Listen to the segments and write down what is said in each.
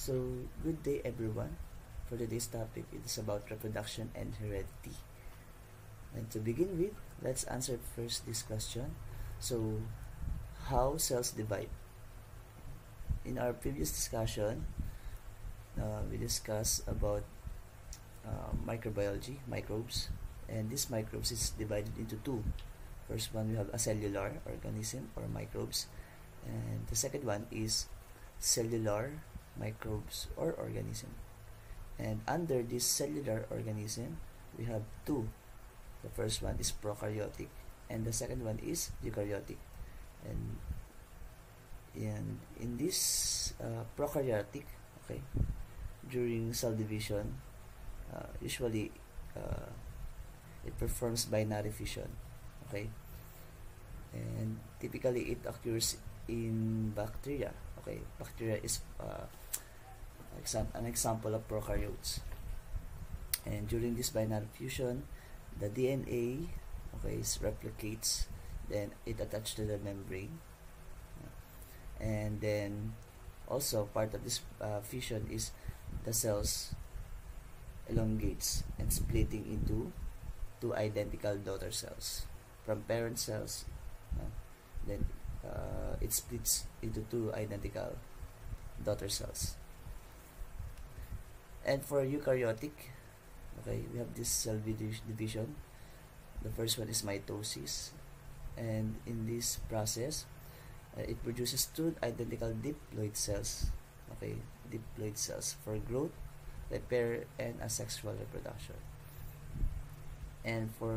So, good day everyone. For today's topic, it is about reproduction and heredity. And to begin with, let's answer first this question. So, how cells divide? In our previous discussion, we discussed about microbiology, microbes, and these microbes is divided into two. First one, we have a cellular organism or microbes, and the second one is cellular microbes or organism. And under this cellular organism, we have two. The first one is prokaryotic, and the second one is eukaryotic. And in this prokaryotic, okay, during cell division, usually it performs binary fission, okay, and typically it occurs in bacteria. Okay, bacteria is an example of prokaryotes. And during this binary fusion, the DNA, okay, replicates, then it attaches to the membrane, and then also part of this fusion is the cells elongates and splitting into two identical daughter cells from parent cells. Then it splits into two identical daughter cells. And for eukaryotic, okay, we have this cell division. The first one is mitosis, and in this process, it produces two identical diploid cells. Okay, diploid cells for growth, repair, and asexual reproduction. And for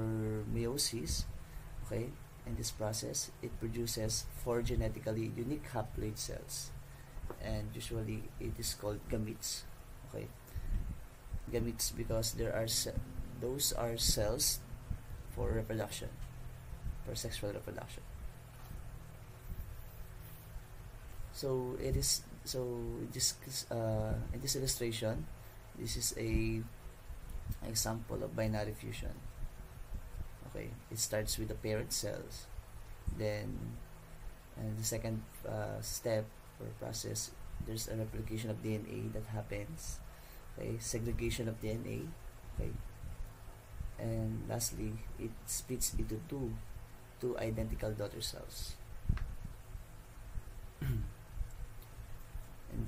meiosis, okay, in this process, it produces four genetically unique haploid cells, and usually it is called gametes. Okay, gametes because those are cells for reproduction, for sexual reproduction. So it is in this illustration, this is a example of binary fusion. Okay, it starts with the parent cells, then and the second step or process, there's a replication of DNA that happens. Okay, segregation of DNA. Okay, and lastly, it splits into two identical daughter cells. And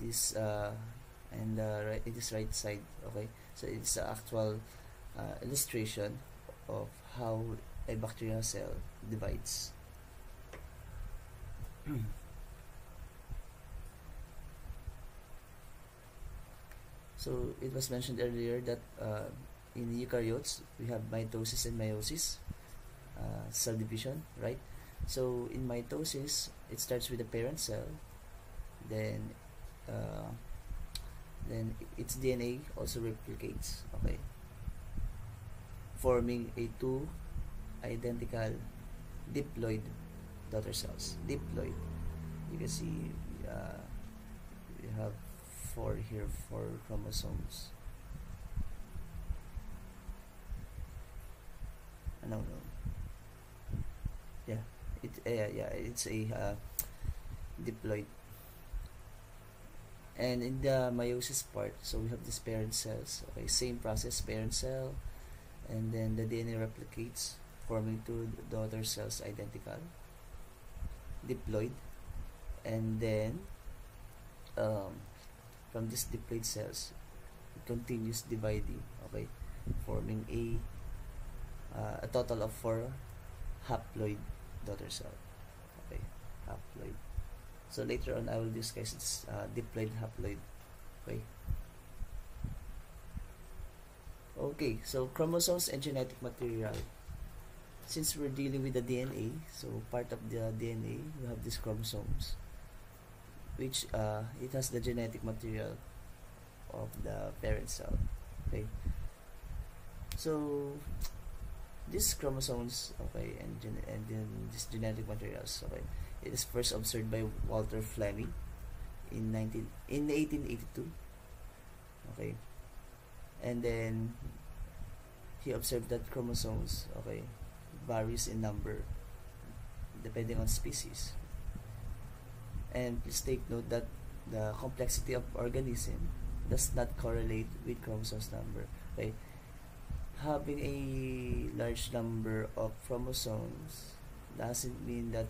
this in this right side, okay, so it's the actual illustration of how a bacterial cell divides. So it was mentioned earlier that in eukaryotes we have mitosis and meiosis, cell division, right? So in mitosis, it starts with the parent cell, then its DNA also replicates, okay, forming a two identical diploid daughter cells. Diploid, you can see we have four chromosomes. No, yeah, it's a diploid. And in the meiosis part, so we have these parent cells. Okay, same process, parent cell, and then the DNA replicates, forming two daughter cells identical, diploid, and then from these diploid cells, it continues dividing. Okay, forming a total of four haploid daughter cell. Okay, haploid. So later on, I will discuss this diploid, haploid. Okay. Okay, so chromosomes and genetic material. Since we're dealing with the DNA, so part of the DNA, we have these chromosomes, which it has the genetic material of the parent cell. Okay. So these chromosomes, okay, and then these genetic materials, okay, it is first observed by Walter Fleming in 1882. Okay, and then he observed that chromosomes, okay, varies in number depending on species. And please take note that the complexity of organism does not correlate with chromosomes number. Okay, having a large number of chromosomes doesn't mean that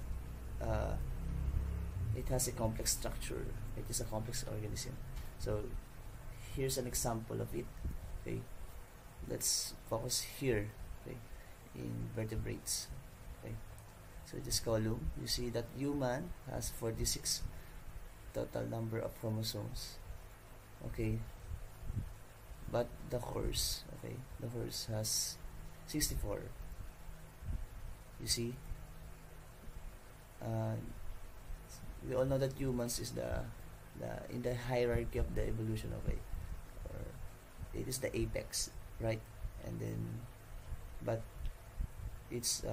it has a complex structure. It is a complex organism. So here's an example of it. Okay, let's focus here. Okay, in vertebrates. Okay, so this column, you see that human has 46 total number of chromosomes. Okay, but the horse, okay, the horse has 64. You see, we all know that humans is the in the hierarchy of the evolution, okay, or it is the apex, right? And then, but its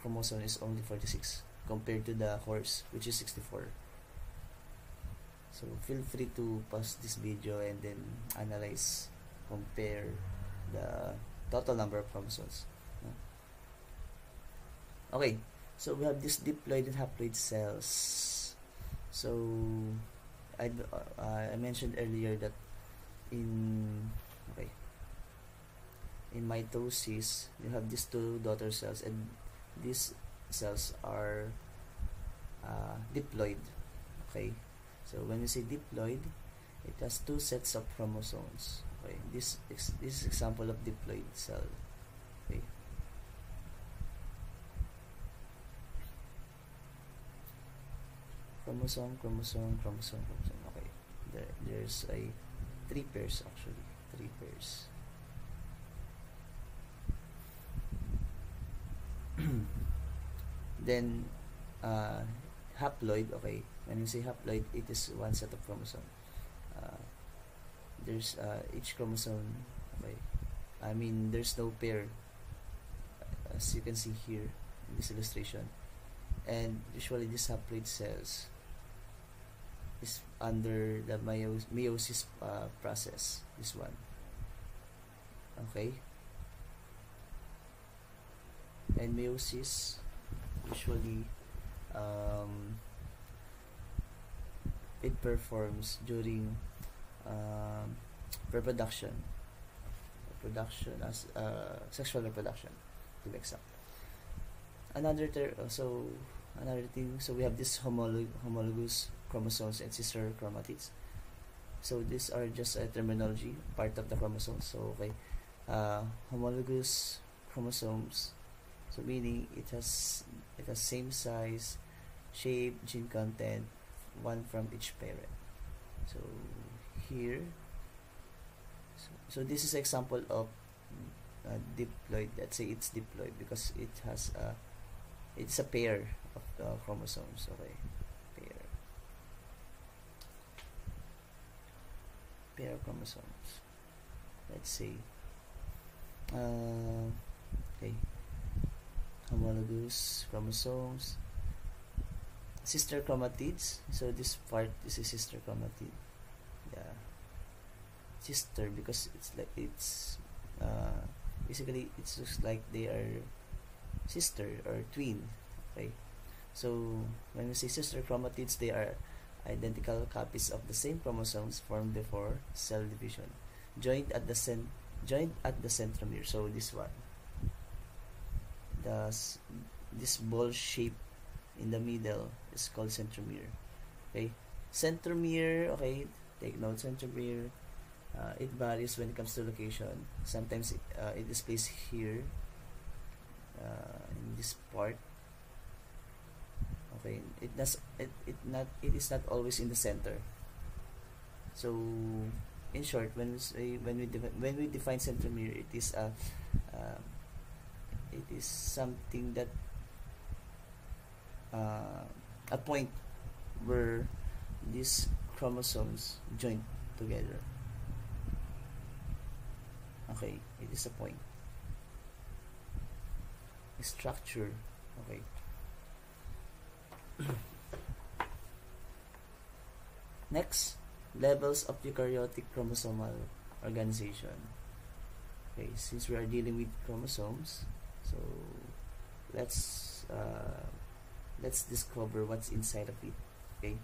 chromosome is only 46 compared to the horse, which is 64. So feel free to pause this video and then analyze, compare the total number of chromosomes. Okay, so we have this diploid and haploid cells. So I mentioned earlier that in mitosis you have these two daughter cells, and these cells are diploid. Okay, so when we say diploid, it has two sets of chromosomes. Okay, this is example of diploid cell. Okay, chromosome. Okay, there's a 3 pairs actually, 3 pairs. Then haploid. Okay, when you say haploid, it is one set of chromosome. There's each chromosome. Okay, I mean there's no pair, as you can see here in this illustration. And usually these haploid cells is under the meiosis process. This one. Okay, and meiosis usually it performs during reproduction as sexual reproduction, to be exact. Another thing, so we have this homologous chromosomes and sister chromatids. So these are just a terminology, part of the chromosomes. So okay, homologous chromosomes, so meaning it has same size, shape, gene content, one from each parent. So here, so this is an example of diploid. Let's say it's diploid because it has it's a pair of the chromosomes. Okay, pair of chromosomes. Let's say okay, homologous chromosomes, sister chromatids. So this part is a sister chromatid. Yeah, sister, because it's like basically it looks like they are sister or twin. Okay, so when we say sister chromatids, they are identical copies of the same chromosomes formed before cell division, joined at the centromere. So this one, this ball shape in the middle is called centromere. Okay, centromere. Okay, take note, centromere. It varies when it comes to location. Sometimes it is placed here in this part. Okay, it is not always in the center. So in short, when we define centromere, it is something that a point where these chromosomes join together. Okay, it is a point. A structure. Okay. Next, levels of eukaryotic chromosomal organization. Okay, since we are dealing with chromosomes, so let's discover what's inside of it. Okay,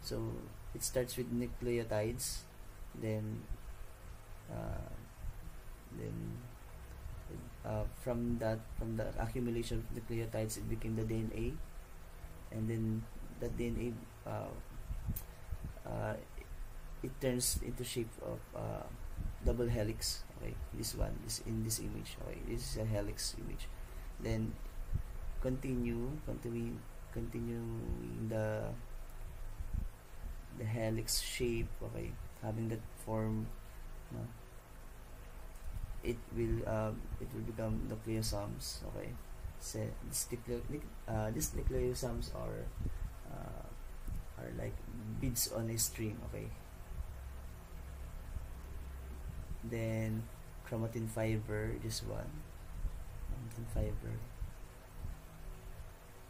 so it starts with nucleotides, then uh, then from the accumulation of nucleotides, it became the DNA, and then the DNA uh, it turns into shape of double helix. Okay, this one is in this image. Okay, this is a helix image. Then continuing the helix shape. Okay, having that form, no, it will become nucleosomes. Okay, so these nucleosomes are like beads on a string. Okay, then chromatin fiber, this one, chromatin fiber.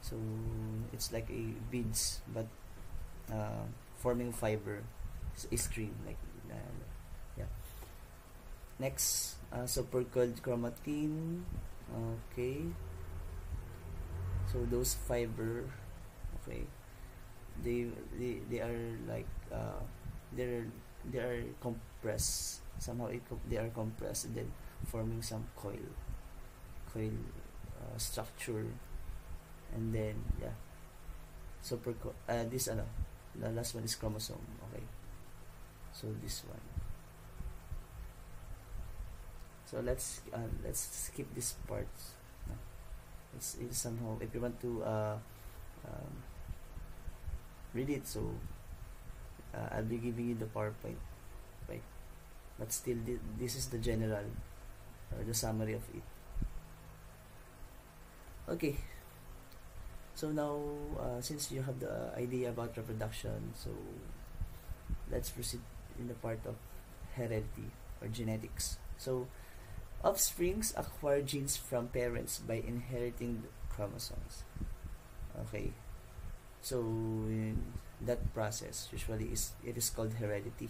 So it's like a beads, but forming fiber, it's a string like yeah. Next, supercoiled chromatin. Okay, so those fiber, okay, they are like they are compressed somehow. They are compressed and then forming some coil structure, and then yeah, this the last one is chromosome. Okay, so this one. So let's skip this part. No. It's somehow, if you want to read it, so I'll be giving you the PowerPoint, right? But still, this is the general or the summary of it. Okay. So now, since you have the idea about reproduction, so let's proceed in the part of heredity or genetics. So offsprings acquire genes from parents by inheriting chromosomes. Okay, so in that process usually it is called heredity.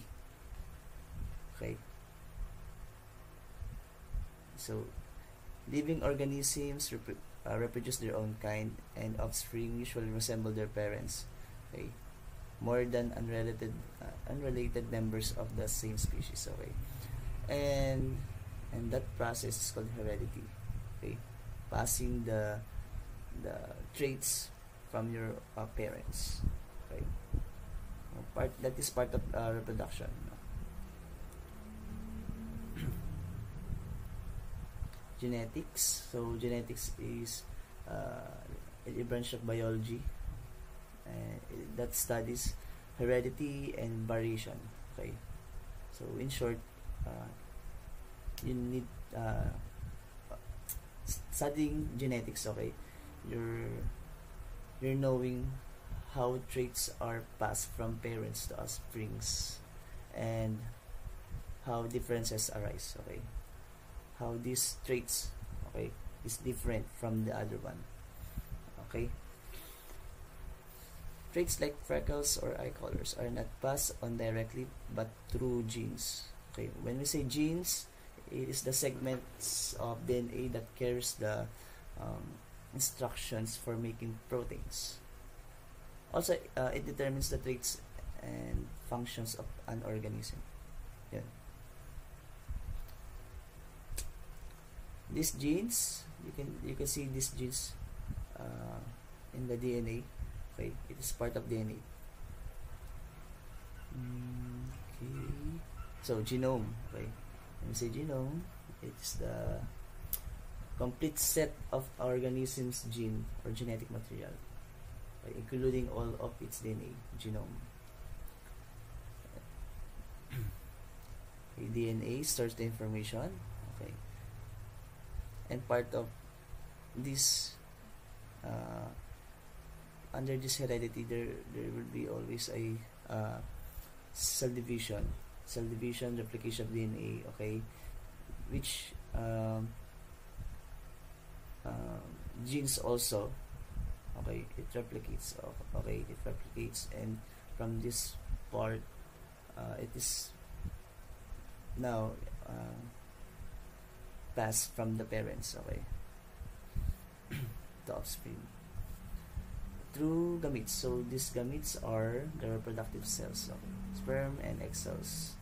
Okay, so living organisms reproduce their own kind, and offspring usually resemble their parents. Okay, more than unrelated members of the same species. Okay, and that process is called heredity. Okay, passing the traits from your parents. Okay, that is part of reproduction. Genetics. So genetics is a branch of biology that studies heredity and variation. Okay, so in short, you need studying genetics. Okay, you're knowing how traits are passed from parents to offsprings, and how differences arise. Okay, how these traits, okay, is different from the other one. Okay, traits like freckles or eye colors are not passed on directly but through genes. Okay, when we say genes, it is the segments of DNA that carries the instructions for making proteins. Also, it determines the traits and functions of an organism. Yeah. These genes, you can see these genes in the DNA. Okay, it is part of DNA. Okay, so genome. Okay, when we say genome, it's the complete set of organisms' gene or genetic material, okay, including all of its DNA. Genome. Okay, DNA stores the information. Okay, and part of this under this heredity, there will be always a cell division, replication of DNA. Okay, which genes also, okay, it replicates. Okay, it replicates, and from this part, it is now passed from the parents, okay, to offspring through gametes. So these gametes are the reproductive cells, so sperm and egg cells.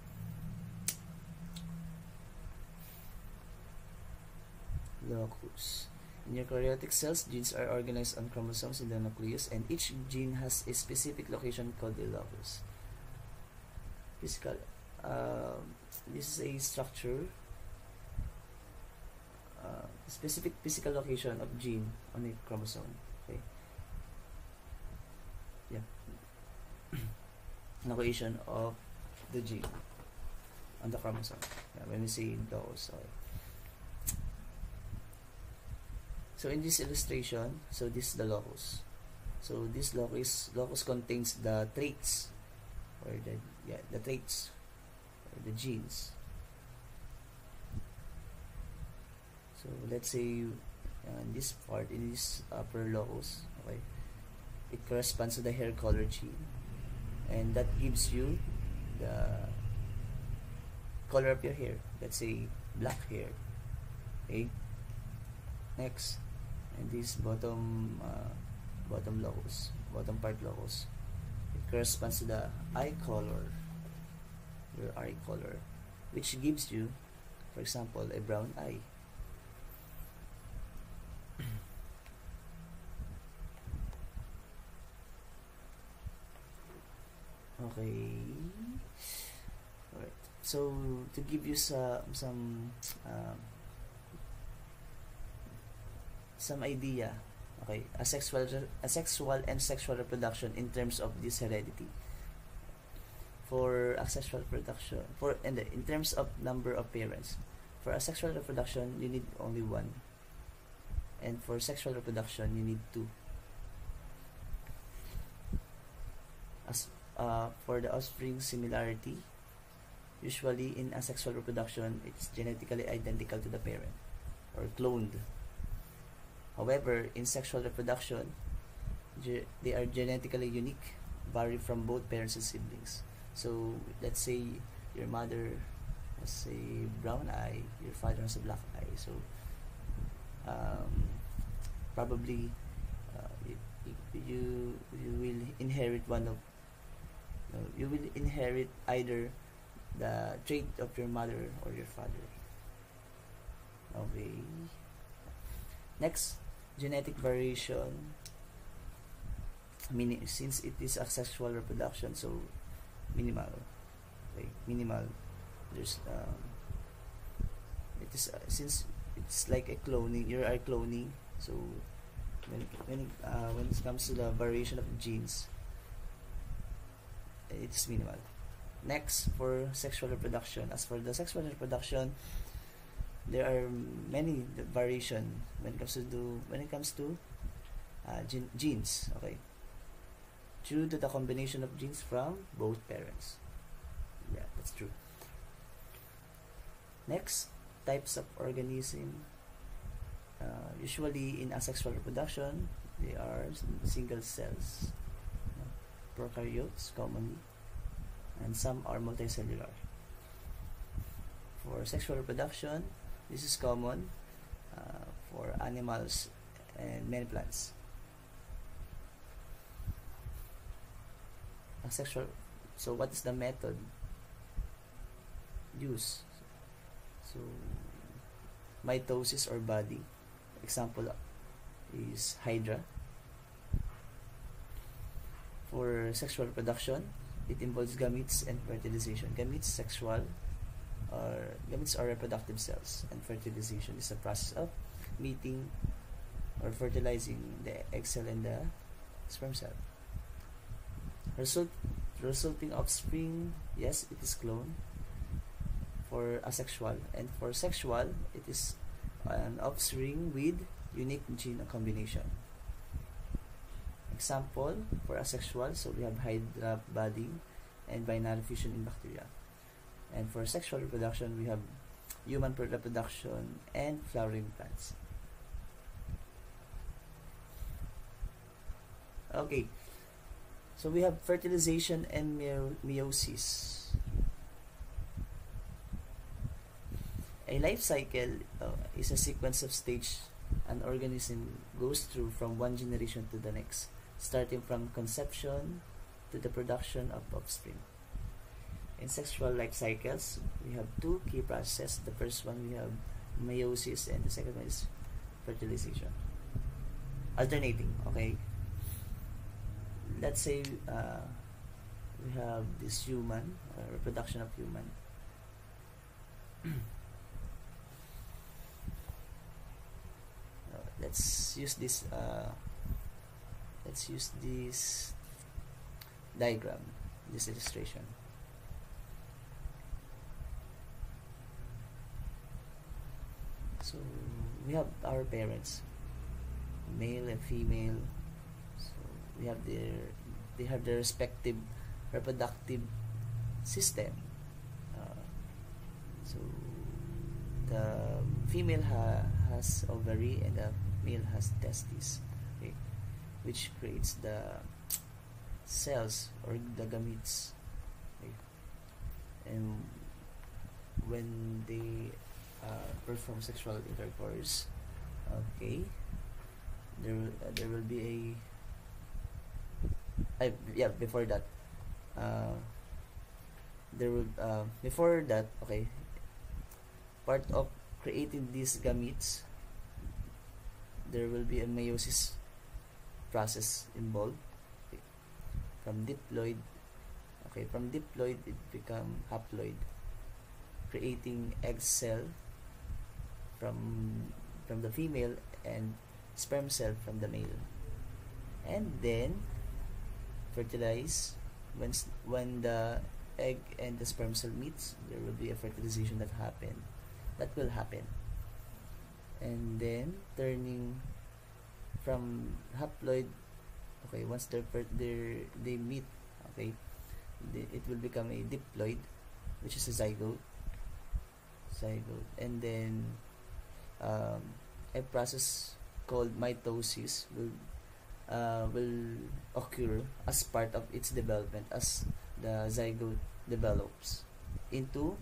Locus. In eukaryotic cells, genes are organized on chromosomes in the nucleus, and each gene has a specific location called the locus. Physical. This is a structure, specific physical location of gene on a chromosome. Okay. Yeah. Location of the gene on the chromosome. Yeah, when we say locus. Okay. So in this illustration, so this is the locus. So this locus contains the traits, or the traits, or the genes. So let's say in this part, in this upper locus, okay, it corresponds to the hair color gene, and that gives you the color of your hair. Let's say black hair. Okay. Next, and this bottom locus, bottom part locus, it corresponds to the eye color, your eye color, which gives you, for example, a brown eye. Okay. Alright. So to give you some idea, okay, asexual and sexual reproduction in terms of this heredity. For asexual reproduction, in terms of number of parents, for asexual reproduction you need only one, and for sexual reproduction you need two. As for the offspring similarity, usually in asexual reproduction it's genetically identical to the parent or cloned. However, in sexual reproduction, they are genetically unique, vary from both parents and siblings. So let's say your mother has a brown eye, your father has a black eye. So probably you will inherit you will inherit either the trait of your mother or your father. Okay. Next, genetic variation. Meaning, since it is asexual reproduction, so minimal. Okay, minimal. There's it is since it's like a cloning. You are cloning. So when it comes to the variation of genes, it's minimal. Next, for sexual reproduction. As for the sexual reproduction, there are many variation when it comes to genes. Okay, due to the combination of genes from both parents. Yeah, that's true. Next, types of organism. Usually in asexual reproduction, they are single cells, prokaryotes commonly, and some are multicellular. For sexual reproduction, this is common for animals and many plants. Asexual. So what is the method used? So mitosis or body. Example is Hydra. For sexual reproduction, it involves gametes and fertilization. Gametes are reproductive cells, and fertilization is the process of meeting or fertilizing the egg cell and the sperm cell. Resulting offspring, yes, it is clone for asexual, and for sexual, it is an offspring with unique gene combination. Example for asexual, so we have Hydra body and binary fusion in bacteria. And for sexual reproduction, we have human reproduction and flowering plants. Okay, so we have fertilization and meiosis. A life cycle is a sequence of stages an organism goes through from one generation to the next. starting from conception to the production of offspring. In sexual life cycles, we have two key processes. The first one, we have meiosis, and the second one is fertilization. Alternating, okay? Let's say we have this human, reproduction of human. Let's use this diagram, this illustration. So we have our parents, male and female. So we have they have their respective reproductive system. So the female has ovary and the male has testes, okay, which creates the cells or the gametes, okay. And when they perform sexual intercourse, okay, there will be before that okay, part of creating these gametes, there will be a meiosis process involved, okay. From diploid it become haploid, creating egg cell from the female and sperm cell from the male, and then fertilize. When the egg and the sperm cell meets, there will be a fertilization that will happen, and then turning from haploid, okay, once they meet, okay, it will become a diploid, which is a zygote, and then a process called mitosis will occur as part of its development, as the zygote develops into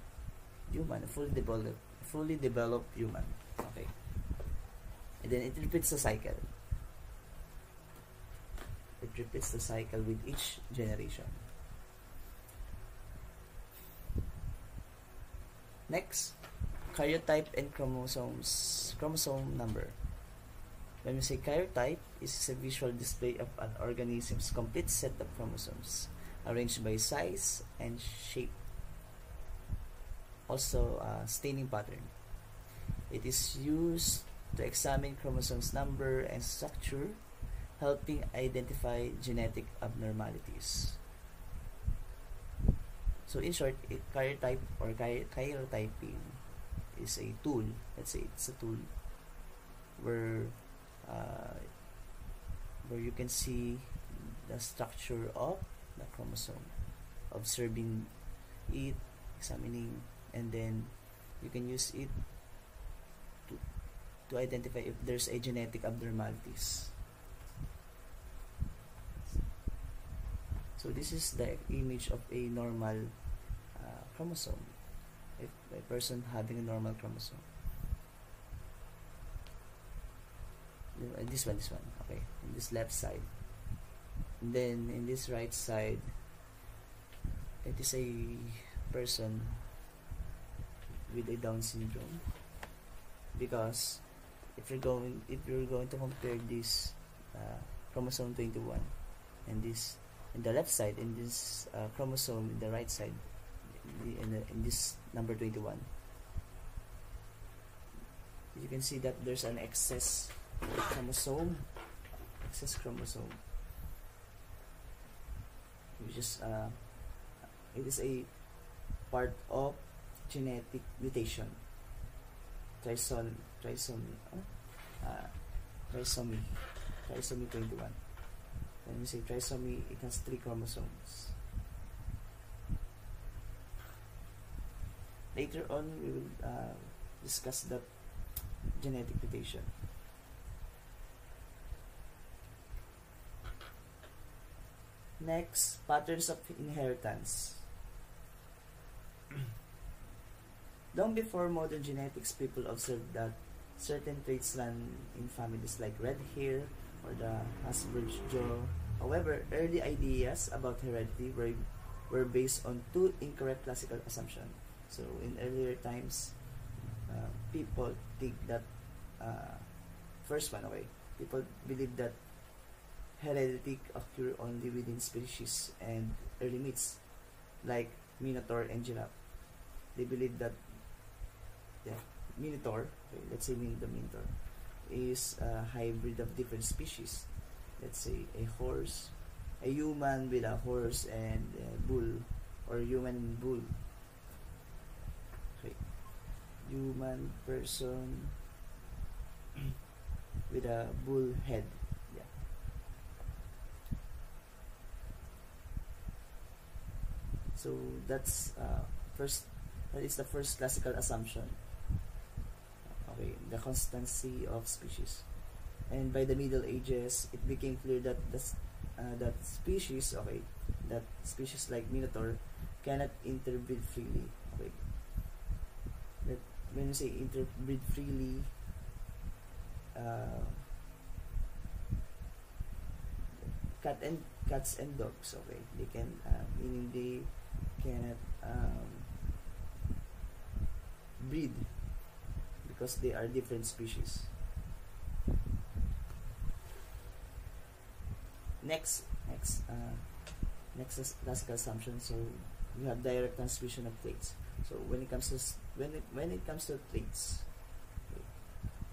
human, fully developed human, okay. And then it repeats the cycle. It repeats the cycle with each generation. Next, karyotype and chromosome number. When we say karyotype, it is a visual display of an organism's complete set of chromosomes, arranged by size and shape. Also, staining pattern. It is used to examine chromosomes number and structure, helping identify genetic abnormalities. So in short, karyotype or karyotyping is a tool. Let's say it's a tool where you can see the structure of the chromosome, observing it, examining, and then you can use it to identify if there's a genetic abnormalities. So this is the image of a normal chromosome, if a person having a normal chromosome. This one, okay, in this left side. And then in this right side, it is a person with a Down syndrome, because if you're going to compare this chromosome 21 and this in the left side, in this chromosome in the right side, in this number 21, you can see that there's an excess chromosome, which is it is a part of genetic mutation, trisomy 21. When we say trisomy, it has 3 chromosomes. Later on, we will discuss that genetic mutation. Next, patterns of inheritance. Long before modern genetics, people observed that certain traits run in families like red hair or the Asperger's jaw, However, early ideas about heredity were based on two incorrect classical assumptions. So in earlier times, people think that first one, okay, people believe that heredity occur only within species and early myths like Minotaur and Giraffe. They believe that Minotaur, okay, let's say the Minotaur, is a hybrid of different species. Let's say a horse, a human with a horse and a bull, or human bull. Okay. Human person with a bull head. Yeah. So that's that is the first classical assumption. Okay, the constancy of species. And by the Middle Ages, it became clear that that species like Minotaur cannot interbreed freely. Okay, that when you say interbreed freely, cats and dogs. Okay, they can meaning they cannot breed because they are different species. Next is classical assumption. So we have direct transmission of traits. So when it comes to traits,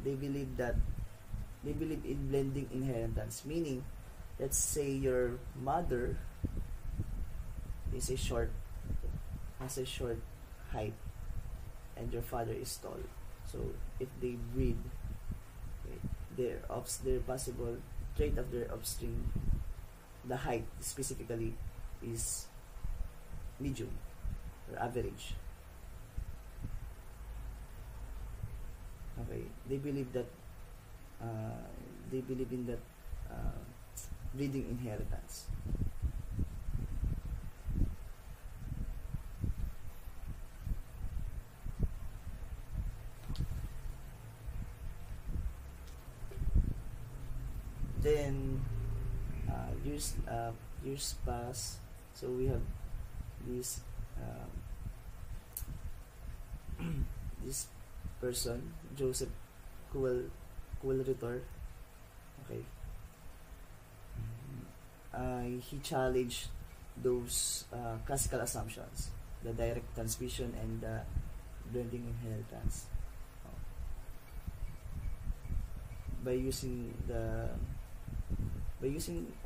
they believe in blending inheritance. Meaning, let's say your mother has a short height, and your father is tall. So if they breed, their possible trait of their offspring, the height specifically, is medium or average. Okay, they believe in that breeding inheritance. Then years pass, so we have this this person, Joseph Kuhlrauter. Okay, he challenged those classical assumptions, the direct transmission and the blending inheritance, by using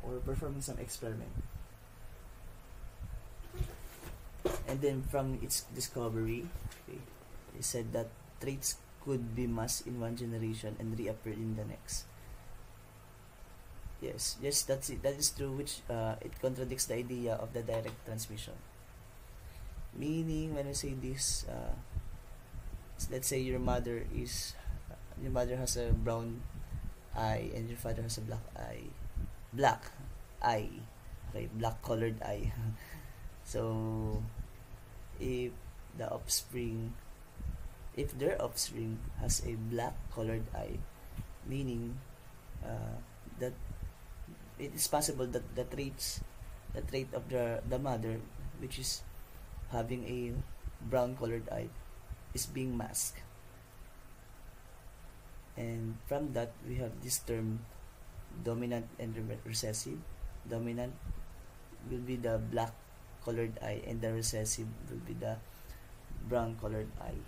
or performing some experiment. And then from its discovery, okay, he said that traits could be masked in one generation and reappear in the next. Yes, that's it. That is true, which it contradicts the idea of the direct transmission. Meaning, when we say this, let's say your mother has a brown eye and your father has a black eye, okay, black colored eye. So if their offspring has a black colored eye, meaning that it is possible that the trait of the mother, which is having a brown colored eye, is being masked. And from that we have this term dominant and recessive. Dominant will be the black colored eye, and the recessive will be the brown colored eye.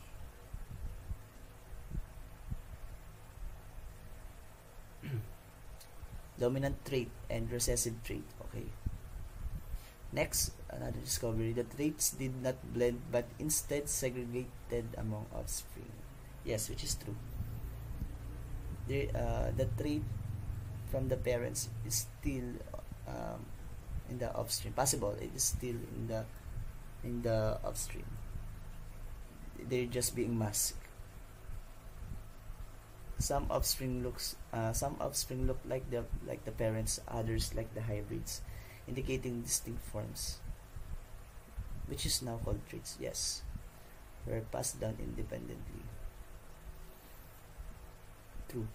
Dominant trait and recessive trait. Okay. Next, another discovery: the traits did not blend but instead segregated among offspring. Yes, which is true. The trait from the parents is still in the offspring. Possible it is still in the offspring. They're just being masked. Some offspring look like the parents, others like the hybrids, indicating distinct forms, which is now called traits. Yes, were passed down independently. True.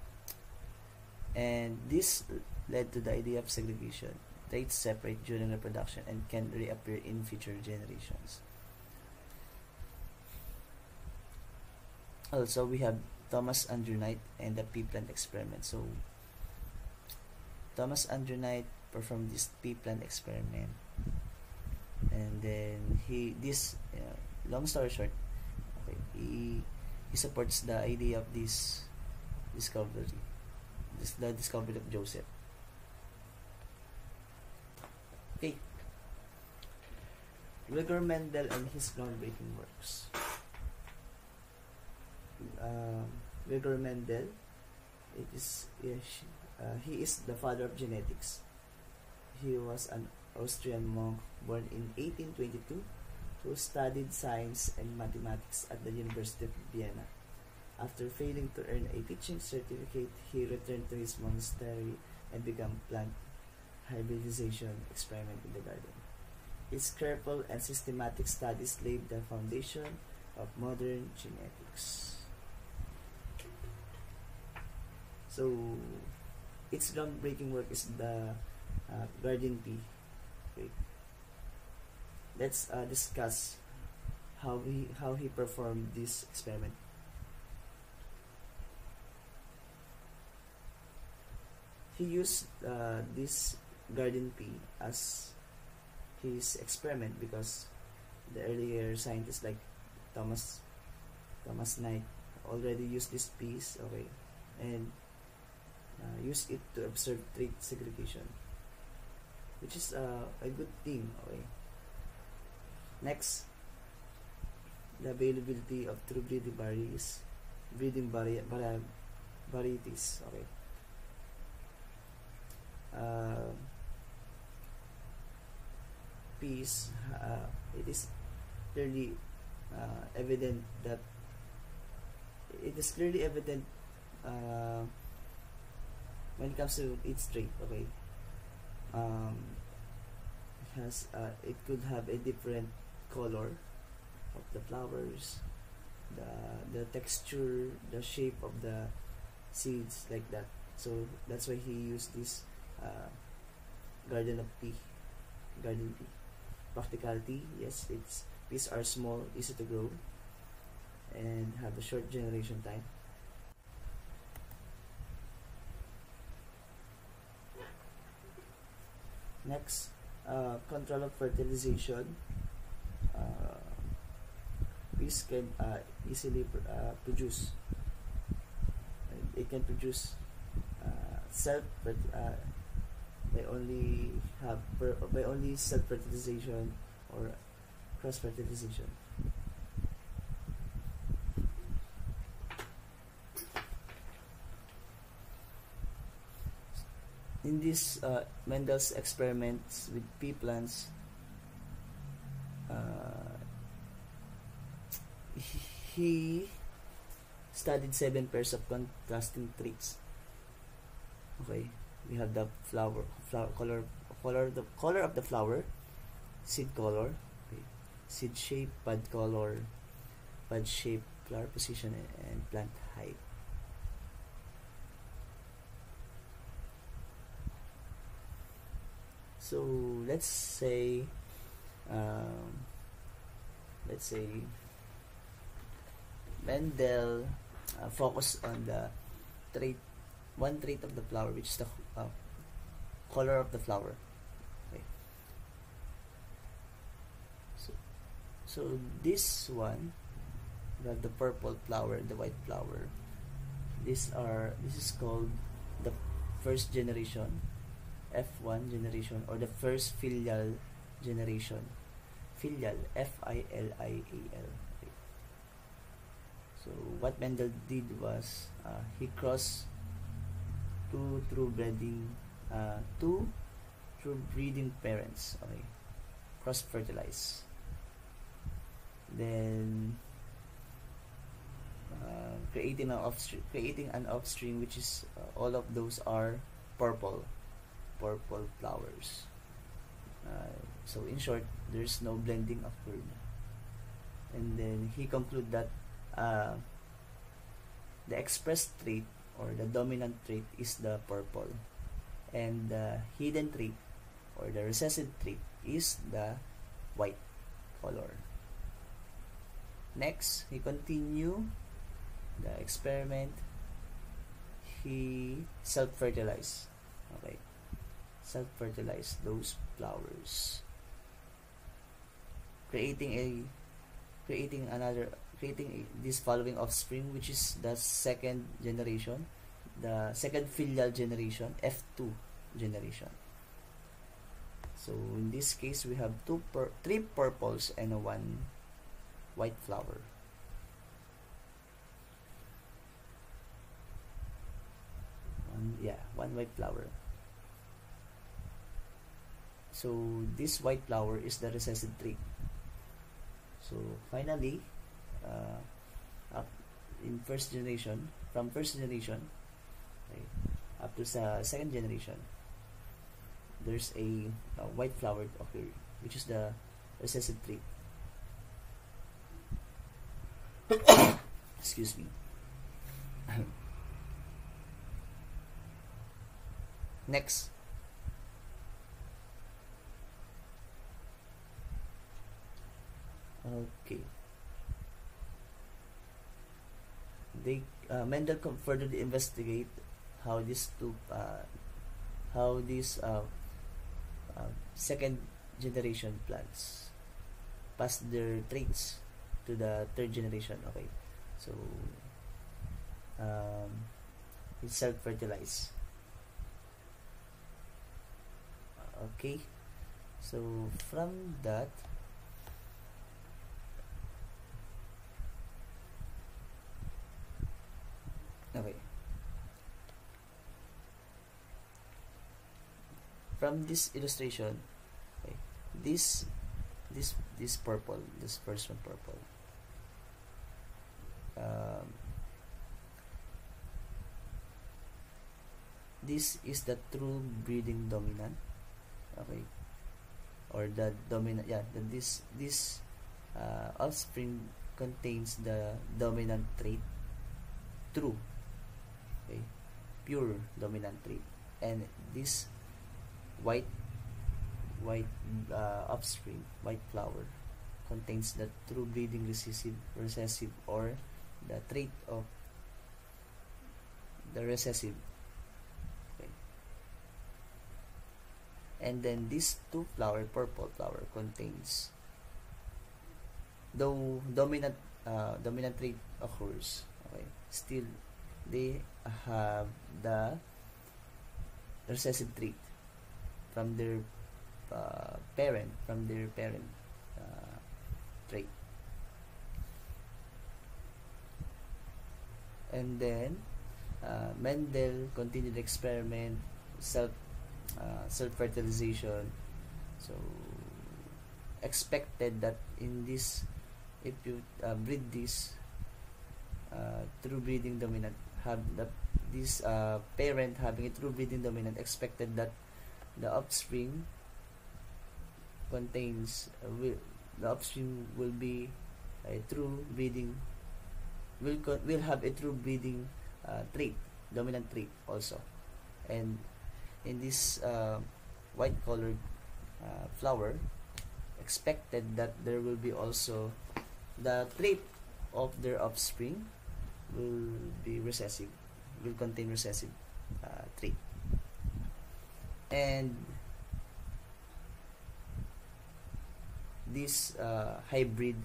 And this led to the idea of segregation. traits separate during reproduction and can reappear in future generations. Also, we have Thomas Andrew Knight and the pea plant experiment. So, Thomas Andrew Knight performed this pea plant experiment, and then long story short, okay, he supports the idea of this discovery, the discovery of Joseph. Okay, Gregor Mendel and his groundbreaking works. Gregor Mendel, he is the father of genetics. He was an Austrian monk born in 1822 who studied science and mathematics at the University of Vienna. After failing to earn a teaching certificate, he returned to his monastery and began plant hybridization experiment in the garden. His careful and systematic studies laid the foundation of modern genetics. So, its groundbreaking work is the garden pea. Okay. Let's discuss how he performed this experiment. He used this garden pea as his experiment because the earlier scientists like Thomas Knight already used this piece, okay, and used it to observe trait segregation, which is a good thing, okay. Next, the availability of true breeding varieties, okay. Peas, it is clearly evident that when it comes to its trait, okay, it could have a different color of the flowers, the texture, the shape of the seeds, like that. So that's why he used this garden pea. Practicality, yes, peas are small, easy to grow, and have a short generation time. Next, control of fertilization. Peas can easily produce. It can produce by only self-fertilization or cross-fertilization. In this Mendel's experiments with pea plants, he studied 7 pairs of contrasting traits. Okay, we have the color of the flower, seed color, okay, seed shape, bud color, bud shape, flower position, and plant height. So let's say Mendel focused on the one trait of the flower, which is the color of the flower. Okay. So this one, we have the purple flower, the white flower. This is called the first generation, F1 generation, or the first filial generation. Filial, F-I-L-I-A-L. Okay. So what Mendel did was he crossed two true breeding parents, okay, cross-fertilize. Then creating an offspring which is all of those are purple flowers. So in short, there's no blending occurred. And then he concluded that the expressed trait or the dominant trait is the purple, and the hidden trait or the recessive trait is the white color. Next, he continue the experiment. He self-fertilized. Okay, self-fertilized those flowers, creating this following offspring, which is the second generation, the second filial generation, F2 generation. So in this case, we have three purples and one white flower. One white flower. So this white flower is the recessive trait. So finally, in first generation, from first generation, okay, up to second generation, there's a white flower occur, which is the recessive trait. Excuse me. Next, okay, Mendel further investigate how these second generation plants pass their traits to the third generation. Okay, so it's self-fertilized. Okay, so from that, okay, from this illustration, okay, this purple, this first one purple, this is the true breeding dominant. Okay, or the dominant, this offspring contains the dominant trait, true, okay, pure dominant trait, and this white offspring, white flower, contains the true breeding recessive, or the trait of the recessive. And then this two flower, purple flower, contains, though dominant trait occurs, okay, still they have the recessive trait from their parent trait. And then Mendel continued the experiment, self-fertilization. So expected that in this, if you breed this true breeding dominant, have this parent having a true breeding dominant, expected that the offspring contains the offspring will be a true breeding, will have a true breeding trait, dominant trait also. And in this white colored flower, expected that there will be also the trait of their offspring will be recessive, will contain recessive trait. And this hybrid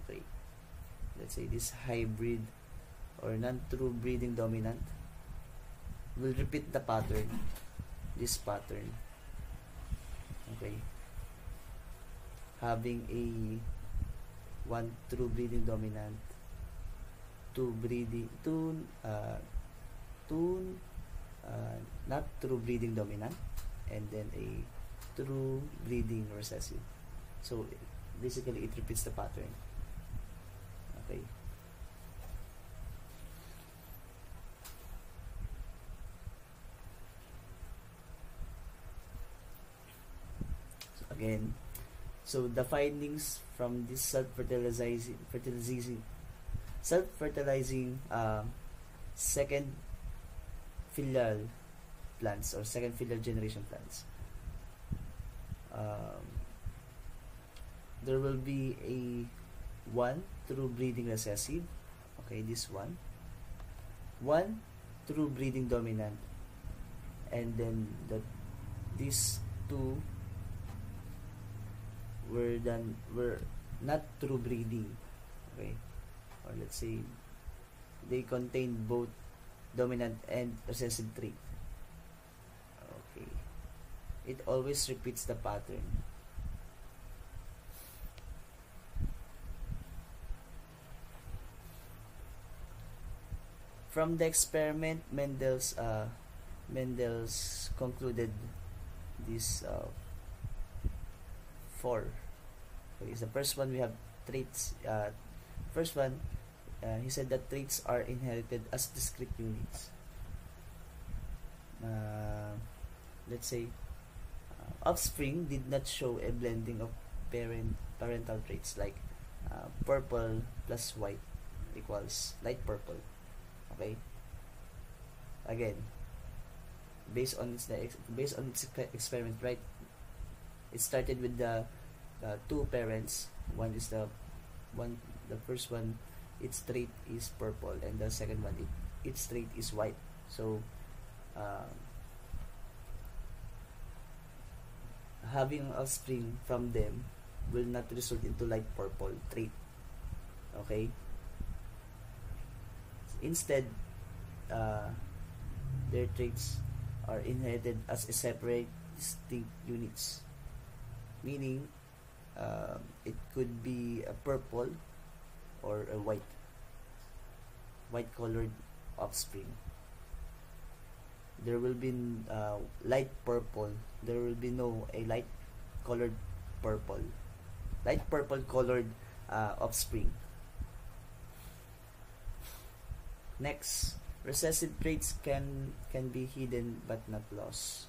trait, let's say this hybrid or non-true breeding dominant, will repeat the pattern, this pattern, okay, having a one true breeding dominant, two not true breeding dominant, and then a true breeding recessive. So basically it repeats the pattern. Okay, again, so the findings from this self-fertilizing second filial plants or second filial generation plants, um, there will be a one true breeding recessive. Okay, this one true breeding dominant, and then these two were not true breeding. Okay, or let's say they contain both dominant and recessive trait. Okay, it always repeats the pattern. From the experiment, Mendel's concluded these four. Okay, the first one we have traits. First one, he said that traits are inherited as discrete units. Let's say offspring did not show a blending of parental traits like purple plus white equals light purple. Okay. Again, based on its experiment, right? It started with the two parents. The first one, its trait is purple, and the second one, its trait is white. So having offspring from them will not result into light purple trait. Okay. Instead, their traits are inherited as a separate, distinct units. Meaning, it could be a purple or a white-colored offspring. There will be light purple. There will be a light-colored purple. Light purple-colored offspring. Next, recessive traits can be hidden but not lost,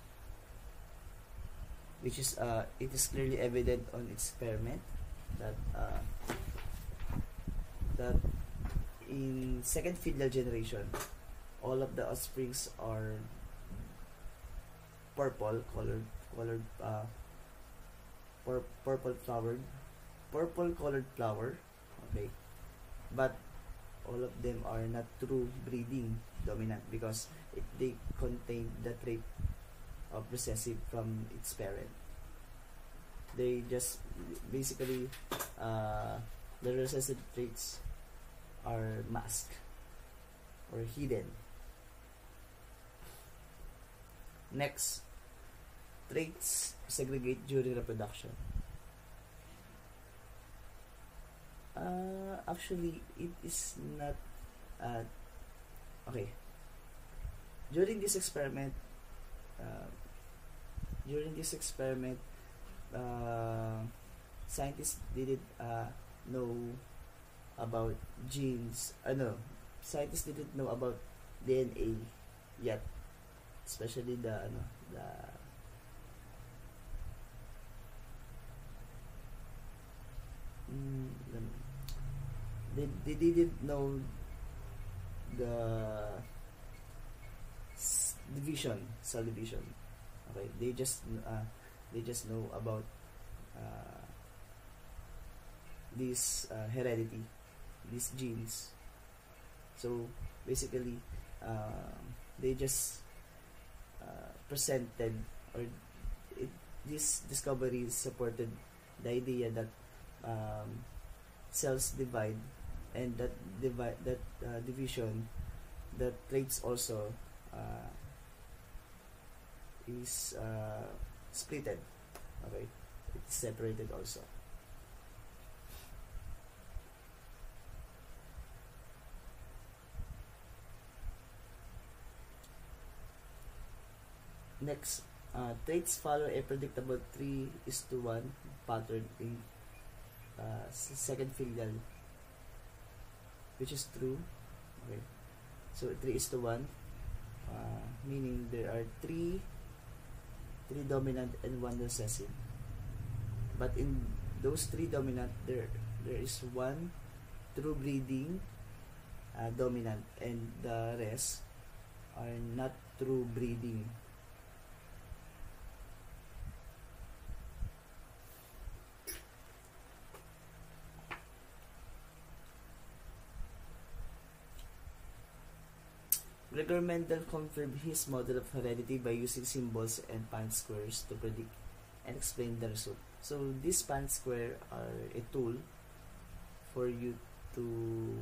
which is it is clearly evident on experiment that in second filial generation, all of the offsprings are purple colored purple colored flower. Okay, but all of them are not true breeding dominant because they contain the trait of recessive from its parent. They just basically the recessive traits are masked or hidden. Next, traits segregate during reproduction. Actually, it is not okay. During this experiment, scientists didn't know about genes. Scientists didn't know about DNA yet, especially they didn't know the cell division. Okay, they just know about this heredity, these genes. So basically, they just presented, or this discovery supported the idea that cells divide, and that division, the traits also is splitted. Okay, it's separated also. Next, traits follow a predictable 3:1 pattern in second filial, which is true. Okay, so 3:1, meaning there are three dominant and one recessive. But in those three dominant, there is one true breeding dominant, and the rest are not true breeding. Gregor Mendel confirmed his model of heredity by using symbols and Punnett squares to predict and explain the result. So these Punnett square are a tool for you to,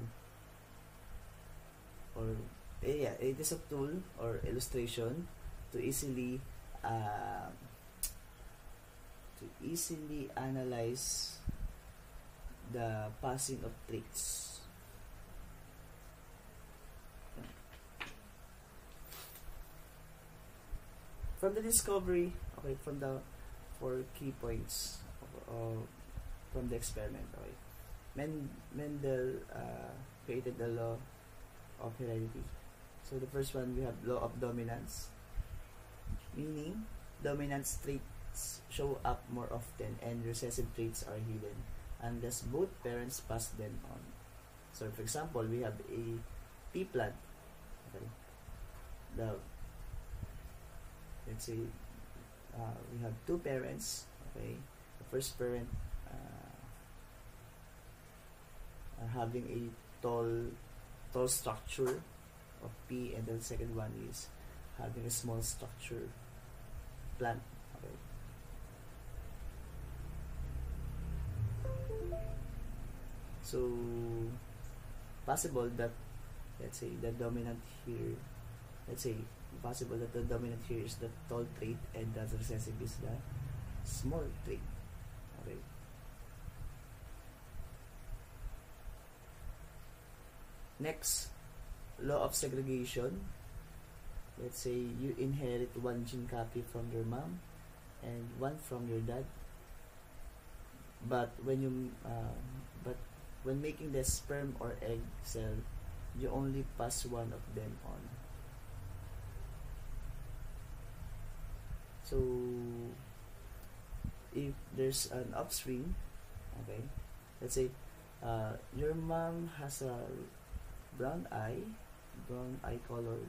or yeah, it is a tool or illustration to easily analyze the passing of traits. From the discovery, okay, from the 4 key points from the experiment, okay, Mendel created the law of heredity. So the first one, we have law of dominance, meaning dominant traits show up more often and recessive traits are hidden unless both parents pass them on. So for example, we have a pea plant. Okay. Let's say we have 2 parents. Okay, the first parent are having a tall structure of pea, and the second one is having a small structure plant. Okay. So possible that, let's say, the dominant here, possible that the dominant here is the tall trait and the recessive is the small trait. Okay. Next, law of segregation. Let's say you inherit 1 gene copy from your mom and 1 from your dad, but when making the sperm or egg cell, you only pass 1 of them on. So if there's an upstream, okay, let's say your mom has a brown eye color,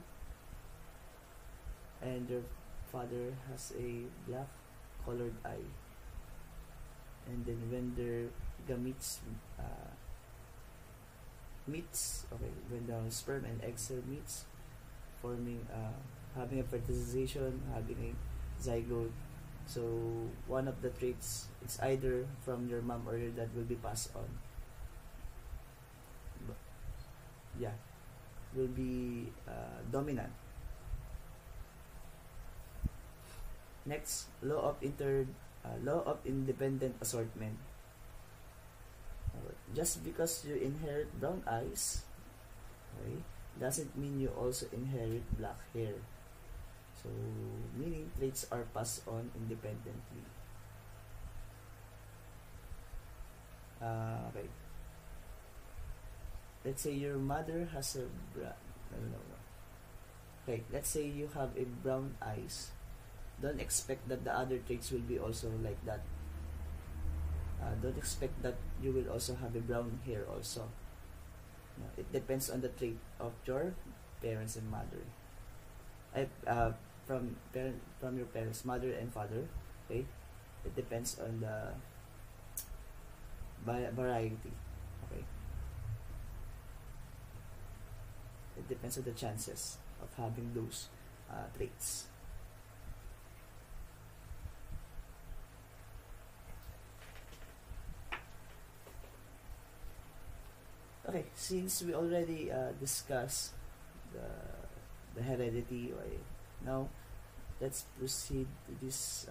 and your father has a black colored eye, and then when their gametes meets, okay, when the sperm and egg cell meets, forming having a fertilization, having a zygote, so one of the traits, it's either from your mom or your dad, will be passed on. Yeah, will be dominant. Next, law of independent assortment. Just because you inherit brown eyes, okay, doesn't mean you also inherit black hair. So meaning traits are passed on independently. Okay. Let's say your mother has a okay, let's say you have a brown eyes. Don't expect that the other traits will be also like that. Don't expect that you will also have a brown hair also. It depends on the trait of your parents and mother. From your parents, mother and father. Okay, it depends on the variety. Okay, it depends on the chances of having those traits. Okay, since we already discussed the heredity, okay, now let's proceed to this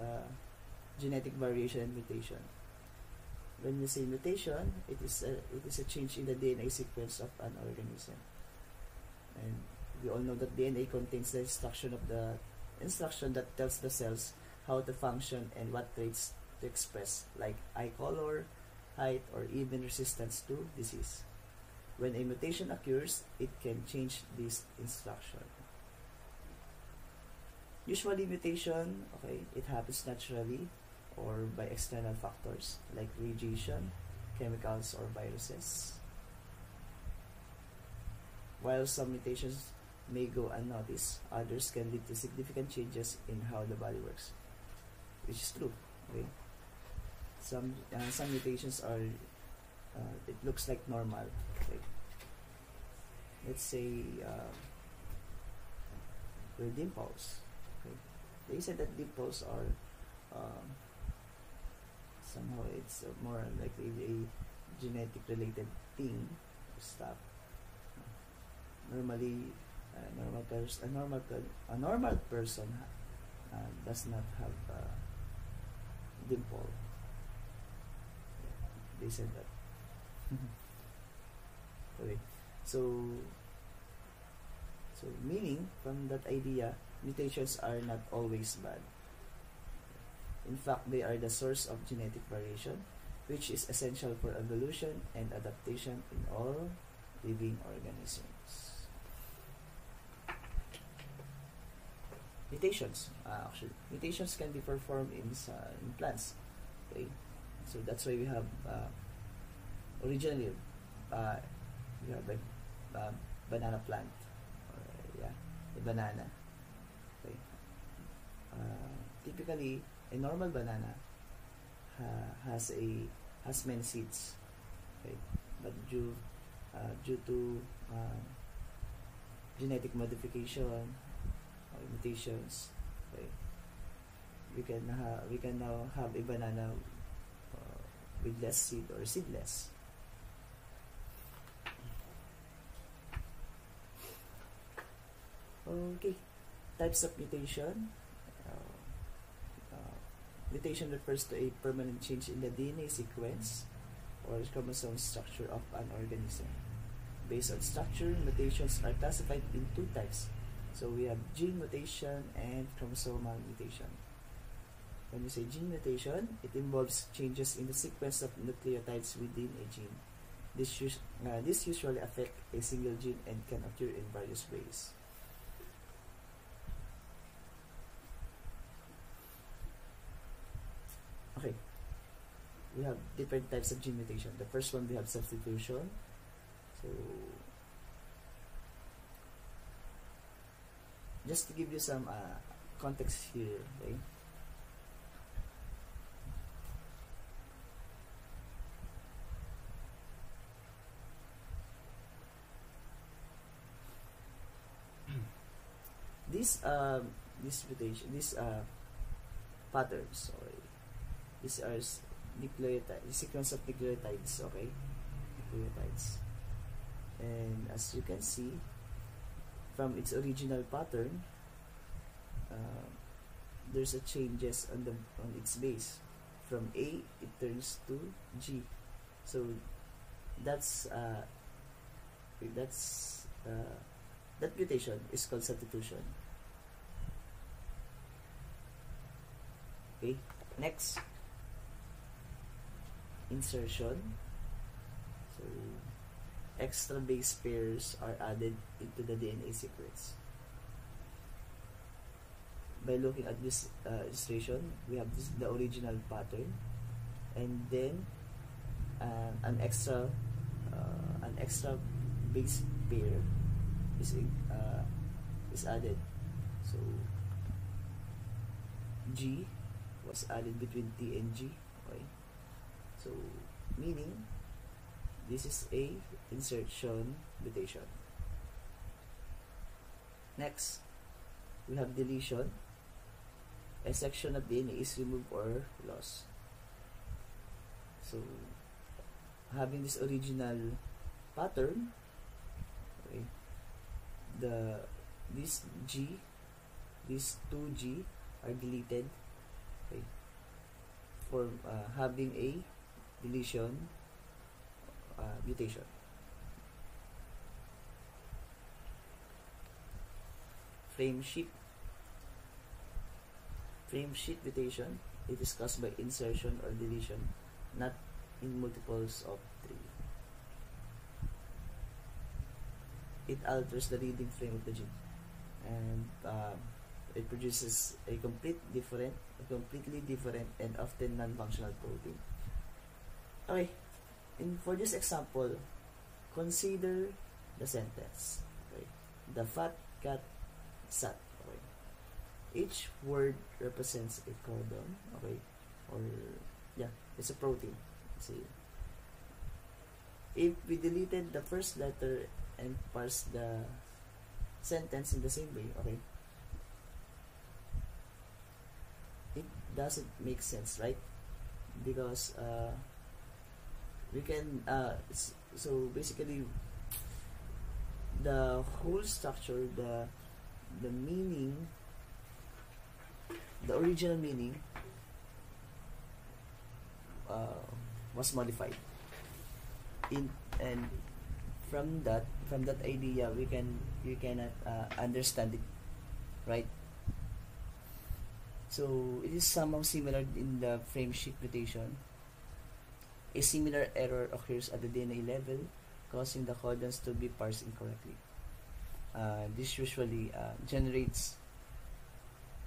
genetic variation and mutation. When we say mutation, it is a change in the DNA sequence of an organism, and we all know that DNA contains the instruction that tells the cells how to function and what traits to express, like eye color, height, or even resistance to disease. When a mutation occurs, it can change this instruction. Usually mutation, okay, it happens naturally or by external factors like radiation, chemicals, or viruses. While some mutations may go unnoticed, others can lead to significant changes in how the body works, which is true. Okay, some mutations are it looks like normal. Okay, let's say were dimples. Okay. They said that dimples are somehow it's more likely a genetic related thing stuff. Normally, a normal person does not have a dimple. They said that. Okay. So meaning from that idea, mutations are not always bad. In fact, they are the source of genetic variation, which is essential for evolution and adaptation in all living organisms. Mutations, mutations can be performed in plants. Okay, so that's why we have originally we have like banana plant, or the banana. Okay, typically a normal banana has many seeds. Okay, but due to genetic modification or mutations, okay, we can now have a banana with less seed or seedless. Okay, types of mutation. Mutation refers to a permanent change in the DNA sequence or chromosome structure of an organism. Based on structure, mutations are classified in two types. So we have gene mutation and chromosomal mutation. When we say gene mutation, it involves changes in the sequence of nucleotides within a gene. This usually affects a single gene and can occur in various ways. Okay, we have different types of gene mutation. The first one, we have substitution. So, just to give you some context here, okay? These patterns, or these are nucleotides, sequence of nucleotides, okay? Nucleotides. And as you can see, from its original pattern, there's a changes on its base. From A, it turns to G. So that mutation is called substitution. Okay, next, insertion. So extra base pairs are added into the DNA sequence. By looking at this illustration, we have the original pattern, and then an extra base pair is added. So G was added between T and G. Okay, so meaning this is a insertion mutation. Next, we have deletion. A section of DNA is removed or lost. So having this original pattern, okay, this 2G are deleted, okay, for having a deletion mutation. Frame shift mutation, it is caused by insertion or deletion, not in multiples of 3. It alters the reading frame of the gene, and it produces a completely different and often non-functional protein. Okay, for this example, consider the sentence. Okay, the fat cat sat. Okay, each word represents a codon. Okay, or it's a protein. See, if we deleted the first letter and parse the sentence in the same way, okay, doesn't make sense, right? Because we can so basically the whole structure, the meaning, the original meaning was modified and from that idea we cannot understand it, right? So it is somehow similar in the frame shift mutation. A similar error occurs at the DNA level, causing the codons to be parsed incorrectly. This usually generates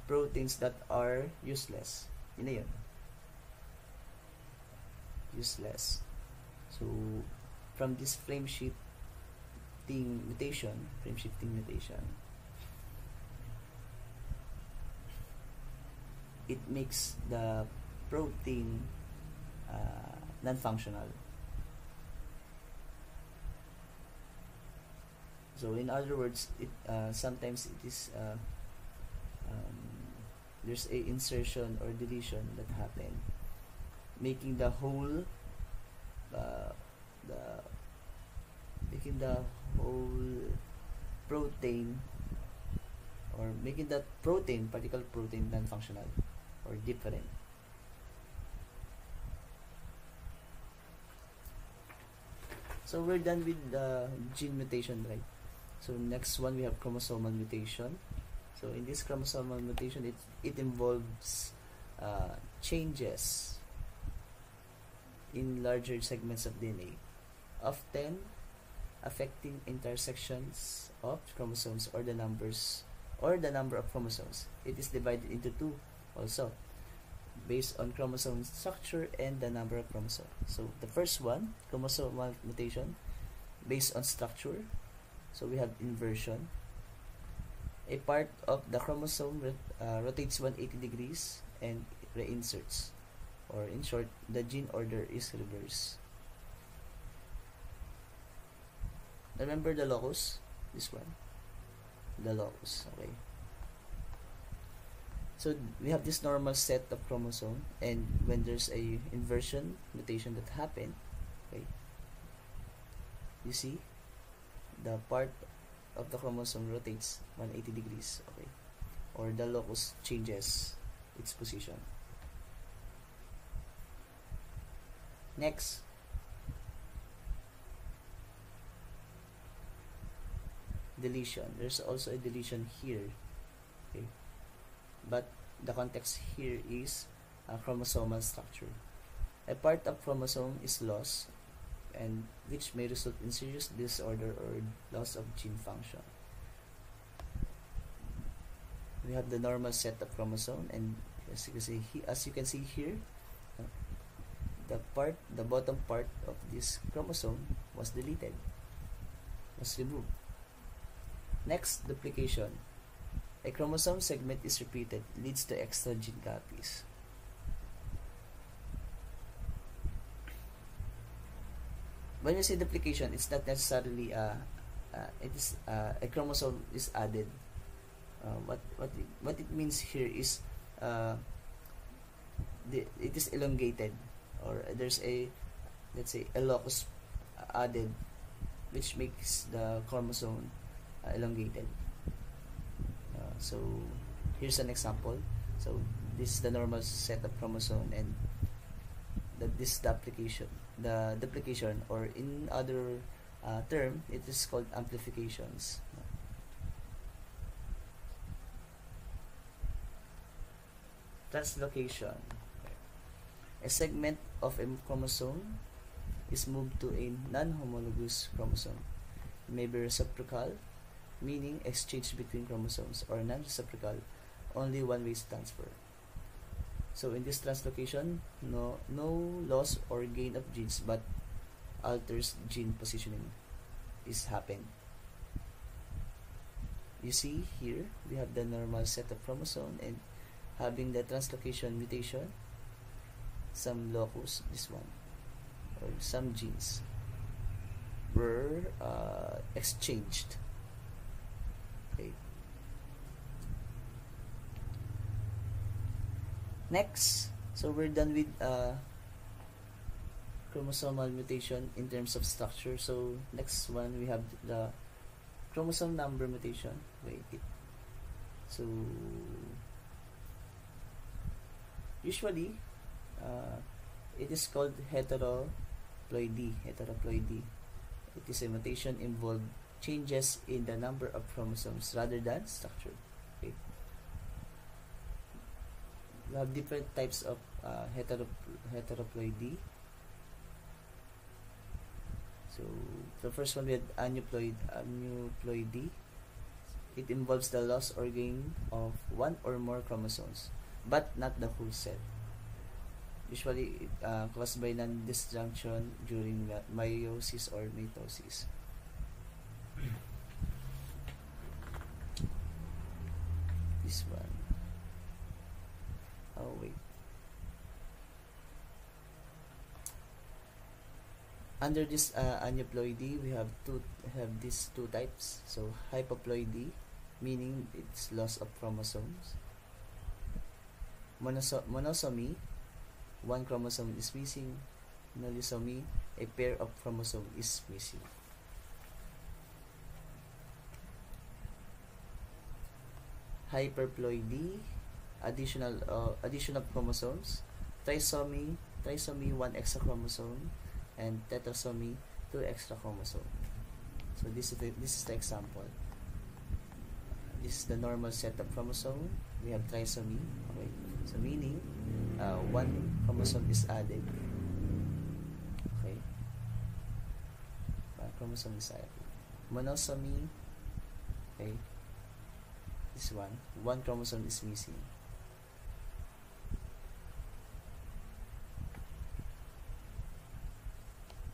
proteins that are useless. Yun na yun. Useless. So, from this frame shifting mutation, it makes the protein non-functional. So in other words, it sometimes it is there's a insertion or deletion that happen, making the whole protein, or making that particular protein non-functional or different. So we're done with the gene mutation, right? So next one, we have chromosomal mutation. So in this chromosomal mutation, it involves changes in larger segments of DNA, often affecting intersections of chromosomes or the number of chromosomes. It is divided into two also, based on chromosome structure and the number of chromosomes. So the first one, chromosomal mutation, based on structure. So we have inversion. A part of the chromosome rotates 180 degrees and reinserts, or in short, the gene order is reversed. Remember the locus? This one, the locus. Okay. So we have this normal set of chromosome, and when there's a inversion mutation that happen, okay, you see the part of the chromosome rotates 180 degrees, okay, or the locus changes its position. Next, deletion. There's also a deletion here, okay, but the context here is a chromosomal structure. A part of chromosome is lost, and which may result in serious disorder or loss of gene function. We have the normal set of chromosome, and as you can see here, the bottom part of this chromosome was deleted, was removed. Next, duplication. A chromosome segment is repeated, leads to extra gene copies. When you say duplication, it's not necessarily a chromosome is added. What it means here is it is elongated, or there's a, let's say, a locus added, which makes the chromosome elongated. So here's an example. So this is the normal set of chromosome, and this duplication, or in other term, it is called amplifications. Translocation. A segment of a chromosome is moved to a non-homologous chromosome. It may be reciprocal, meaning exchange between chromosomes, or non-reciprocal, only one-way transfer. So in this translocation, no loss or gain of genes, but alters gene positioning is happen. You see here, we have the normal set of chromosome, and having the translocation mutation, some locus, this one, or some genes were exchanged. Okay. Next, so we're done with chromosomal mutation in terms of structure. So next one, we have the chromosome number mutation. So usually it is called heteroploidy. It is a mutation involved changes in the number of chromosomes rather than structure. Okay. We have different types of heteroploidy. So the first one, we had aneuploidy. It involves the loss or gain of one or more chromosomes, but not the whole set. Usually caused by non-disjunction during meiosis or mitosis. This one. Oh wait. Under this aneuploidy, we have these two types. So hypoploidy, meaning it's loss of chromosomes. Monosomy, one chromosome is missing. Nolisomy, a pair of chromosomes is missing. Hyperploidy, addition of chromosomes. Trisomy, one extra chromosome, and tetrasomy, two extra chromosomes. So this is the example. This is the normal set of chromosome. We have trisomy. Okay, so meaning one chromosome is added. Okay, chromosome is added. Monosomy. Okay, this one chromosome is missing.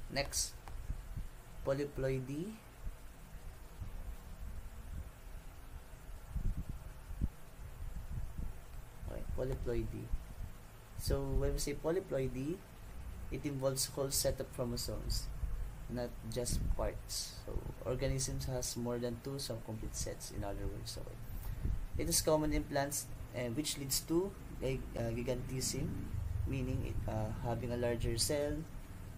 Next, polyploidy. Okay, polyploidy. So when we say polyploidy, it involves whole set of chromosomes, not just parts. So organisms has more than two complete sets, in other words. So it is common in plants, which leads to gigantism, meaning having a larger cell,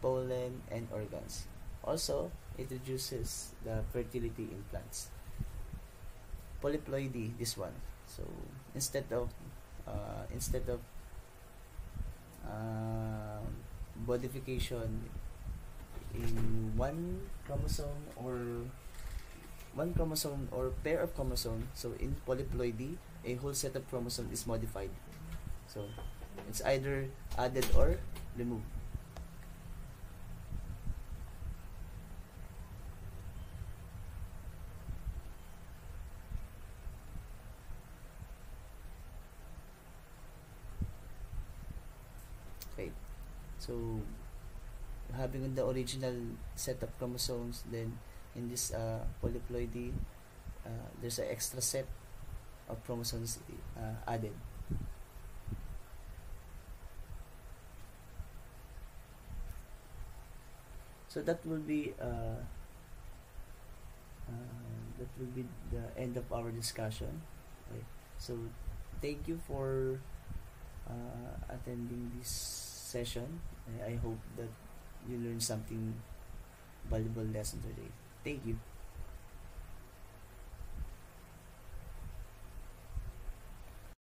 pollen, and organs. Also, it reduces the fertility in plants. Polyploidy, this one. So instead of modification in one chromosome or pair of chromosomes, so in polyploidy, a whole set of chromosomes is modified. So it's either added or removed. Okay, so having the original set of chromosomes, then in this polyploidy, there's an extra set of chromosomes added. So that will be the end of our discussion. Okay. So thank you for attending this session. I hope that you learned something valuable lesson today. Thank you.